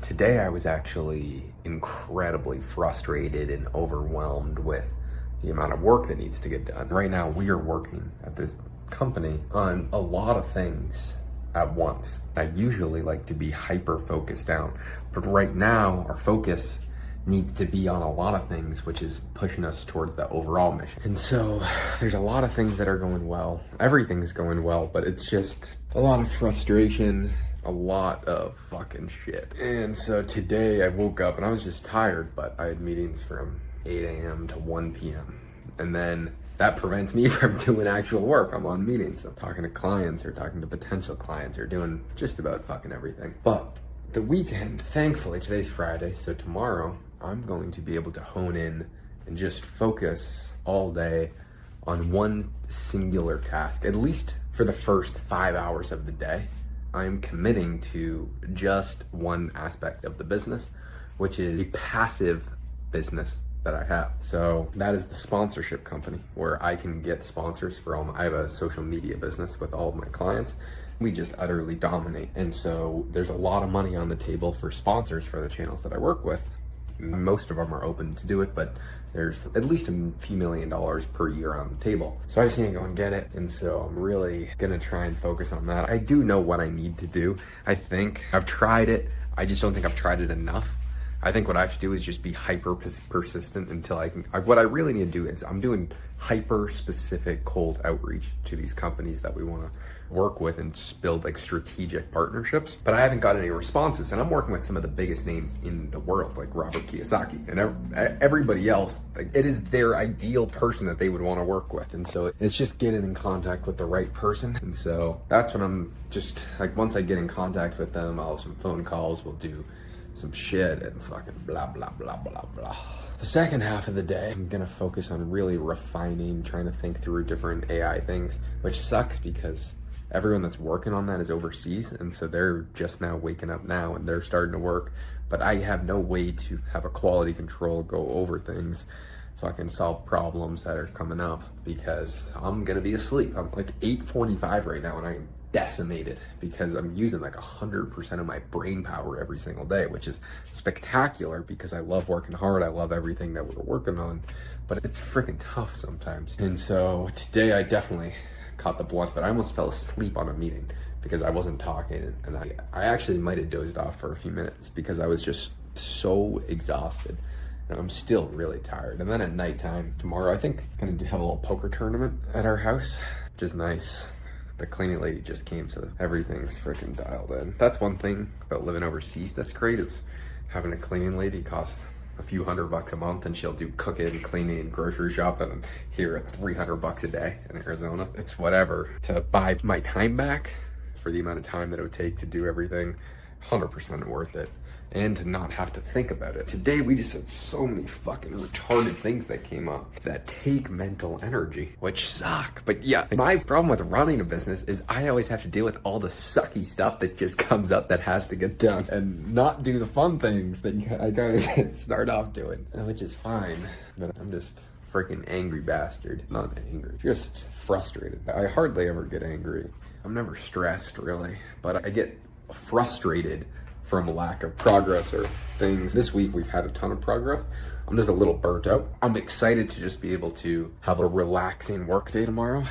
Today I was actually incredibly frustrated and overwhelmed with the amount of work that needs to get done. Right now we are working at this company on a lot of things at once. I usually like to be hyper focused down, but right now our focus needs to be on a lot of things, which is pushing us towards the overall mission. And so there's a lot of things that are going well. Everything's going well, but it's just a lot of frustration, a lot of fucking shit. And so today I woke up and I was just tired, but I had meetings from 8 a.m. to 1 p.m. And then that prevents me from doing actual work. I'm on meetings. I'm talking to clients or talking to potential clients or doing just about fucking everything. But the weekend, thankfully, today's Friday, so tomorrow I'm going to be able to hone in and just focus all day on one singular task, at least for the first 5 hours of the day. I'm committing to just one aspect of the business, which is a passive business that I have. So that is the sponsorship company where I can get sponsors for I have a social media business with all of my clients. We just utterly dominate. And so there's a lot of money on the table for sponsors for the channels that I work with. Most of them are open to do it, but there's at least a few $1 million per year on the table. So I just need to go and get it. And so I'm really gonna try and focus on that. I do know what I need to do. I think I've tried it. I just don't think I've tried it enough. I think what I have to do is just be hyper persistent until I can. What I really need to do is I'm doing hyper specific cold outreach to these companies that we want to work with and just build like strategic partnerships. But I haven't got any responses, and I'm working with some of the biggest names in the world, like Robert Kiyosaki and everybody else. Like, it is their ideal person that they would want to work with, and so it's just getting in contact with the right person. And so that's what I'm just like. Once I get in contact with them, I'll have some phone calls. We'll do some shit and fucking blah, blah, blah, blah, blah. The second half of the day, I'm gonna focus on really refining, trying to think through different AI things, which sucks because everyone that's working on that is overseas. And so they're just now waking up now and they're starting to work, but I have no way to have a quality control, go over things, fucking solve problems that are coming up because I'm gonna be asleep. I'm like 8:45 right now and I'm decimated because I'm using like 100% of my brain power every single day, which is spectacular because I love working hard. I love everything that we're working on, but it's freaking tough sometimes. And so today I definitely caught the blunt, but I almost fell asleep on a meeting because I wasn't talking, and I actually might have dozed off for a few minutes because I was just so exhausted. And I'm still really tired. And then at nighttime tomorrow, I think I'm gonna have a little poker tournament at our house, which is nice. The cleaning lady just came, so everything's freaking dialed in. That's one thing about living overseas that's great, is having a cleaning lady costs a few $100 a month, and she'll do cooking, cleaning, grocery shopping. And here it's $300 a day in Arizona. It's whatever. To buy my time back for the amount of time that it would take to do everything, 100% worth it. And to not have to think about it. Today we just had so many fucking retarded things that came up that take mental energy, which suck. But yeah, my problem with running a business is I always have to deal with all the sucky stuff that just comes up that has to get done and not do the fun things that I guys start off doing, which is fine. But I'm just freaking angry bastard. Not angry, just frustrated. I hardly ever get angry. I'm never stressed really, but I get frustrated from a lack of progress or things. This week we've had a ton of progress. I'm just a little burnt out. I'm excited to just be able to have a relaxing work day tomorrow,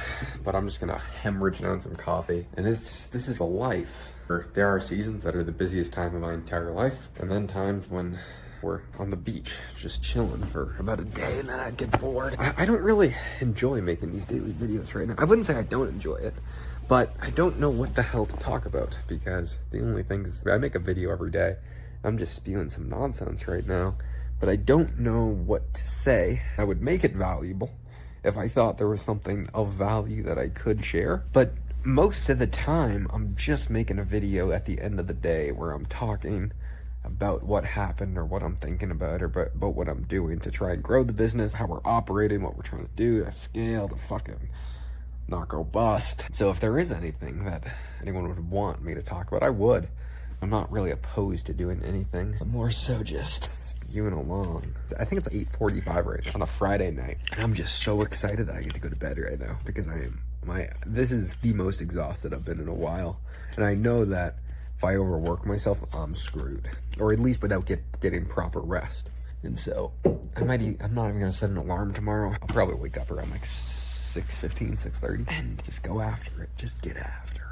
but I'm just gonna hemorrhage down some coffee. And this is a life. There are seasons that are the busiest time of my entire life, and then times when we're on the beach just chilling for about a day and then I'd get bored. I don't really enjoy making these daily videos right now. I wouldn't say I don't enjoy it, but I don't know what the hell to talk about because the only thing is I make a video every day. I'm just spewing some nonsense right now, but I don't know what to say. I would make it valuable if I thought there was something of value that I could share, but most of the time I'm just making a video at the end of the day where I'm talking about what happened or what I'm thinking about or about what I'm doing to try and grow the business, how we're operating, what we're trying to do to scale, to fucking not go bust. So if there is anything that anyone would want me to talk about, I would. I'm not really opposed to doing anything. I'm more so just spewing along. I think it's 8:45 right now on a Friday night. And I'm just so excited that I get to go to bed right now because this is the most exhausted I've been in a while. And I know that If I overwork myself, I'm screwed. Or at least without getting proper rest. And so, I'm not even gonna set an alarm tomorrow. I'll probably wake up around like 6:15, 6:30, and just go after it. Just get after it.